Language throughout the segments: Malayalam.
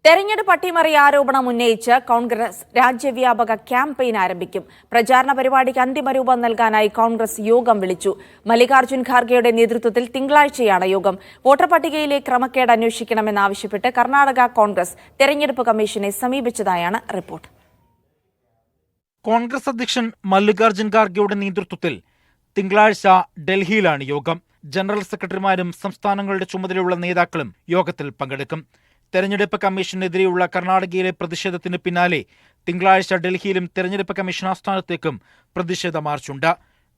തെരഞ്ഞെടുപ്പ് അട്ടിമറി ആരോപണം ഉന്നയിച്ച് കോൺഗ്രസ് രാജ്യവ്യാപക ക്യാമ്പയിൻ ആരംഭിക്കും. പ്രചാരണ പരിപാടിക്ക് അന്തിമരൂപം നൽകാനായി കോൺഗ്രസ് യോഗം വിളിച്ചു. മല്ലികാർജ്ജുൻ ഖാർഗെയുടെ നേതൃത്വത്തിൽ തിങ്കളാഴ്ചയാണ് യോഗം. വോട്ടർ പട്ടികയിലെ ക്രമക്കേട് അന്വേഷിക്കണമെന്നാവശ്യപ്പെട്ട് കർണാടക കോൺഗ്രസ് തെരഞ്ഞെടുപ്പ് കമ്മീഷനെ സമീപിച്ചതായാണ് റിപ്പോർട്ട്. കോൺഗ്രസ് അധ്യക്ഷൻ മല്ലികാർജ്ജുൻ ഖാർഗെയുടെ നേതൃത്വത്തിൽ തിങ്കളാഴ്ച ഡൽഹിയിലാണ് യോഗം. ജനറൽ സെക്രട്ടറിമാരും സംസ്ഥാനങ്ങളുടെ ചുമതലയുള്ള നേതാക്കളും യോഗത്തിൽ പങ്കെടുക്കും. തെരഞ്ഞെടുപ്പ് കമ്മീഷനെതിരെയുള്ള കർണാടകയിലെ പ്രതിഷേധത്തിന് പിന്നാലെ തിങ്കളാഴ്ച ഡൽഹിയിലും തെരഞ്ഞെടുപ്പ് കമ്മീഷൻ ആസ്ഥാനത്തേക്കും പ്രതിഷേധ മാർച്ചുണ്ട്.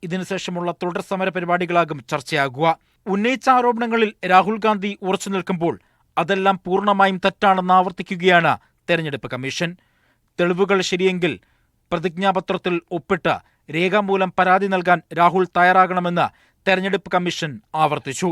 ഇതിനുശേഷമുള്ള തുടർ സമര പരിപാടികളാകും ചർച്ചയാകുക. ഉന്നയിച്ച ആരോപണങ്ങളിൽ രാഹുൽ ഗാന്ധി ഉറച്ചു നിൽക്കുമ്പോൾ അതെല്ലാം പൂർണ്ണമായും തെറ്റാണെന്ന് ആവർത്തിക്കുകയാണ് തെരഞ്ഞെടുപ്പ് കമ്മീഷൻ. തെളിവുകൾ ശരിയെങ്കിൽ പ്രതിജ്ഞാപത്രത്തിൽ ഒപ്പിട്ട് രേഖാമൂലം പരാതി നൽകാൻ രാഹുൽ തയ്യാറാകണമെന്ന് തെരഞ്ഞെടുപ്പ് കമ്മീഷൻ ആവർത്തിച്ചു.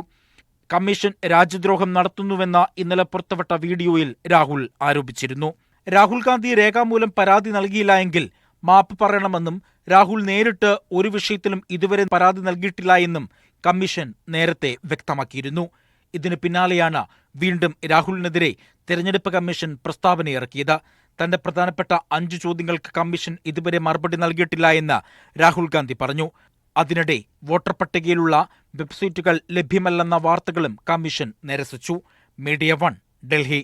കമ്മീഷൻ രാജ്യദ്രോഹം നടത്തുന്നുവെന്ന ഇന്നലെ പുറത്തുവിട്ട വീഡിയോയിൽ രാഹുൽ ആരോപിച്ചിരുന്നു. രാഹുൽ ഗാന്ധി രേഖാമൂലം പരാതി നൽകിയില്ല എങ്കിൽ മാപ്പ് പറയണമെന്നും രാഹുൽ നേരിട്ട് ഒരു വിഷയത്തിലും ഇതുവരെ പരാതി നൽകിയിട്ടില്ല എന്നും കമ്മീഷൻ നേരത്തെ വ്യക്തമാക്കിയിരുന്നു. ഇതിന് പിന്നാലെയാണ് വീണ്ടും രാഹുലിനെതിരെ തെരഞ്ഞെടുപ്പ് കമ്മീഷൻ പ്രസ്താവനയിറക്കിയത്. തന്റെ പ്രധാനപ്പെട്ട 5 ചോദ്യങ്ങൾക്ക് കമ്മീഷൻ ഇതുവരെ മറുപടി നൽകിയിട്ടില്ല എന്ന് രാഹുൽ ഗാന്ധി പറഞ്ഞു. അതിനിടെ വോട്ടർ പട്ടികയിലുള്ള വെബ്സൈറ്റുകൾ ലഭ്യമല്ലെന്ന വാർത്തകളും കമ്മീഷൻ നിരസിച്ചു. മീഡിയ 1, ഡൽഹി.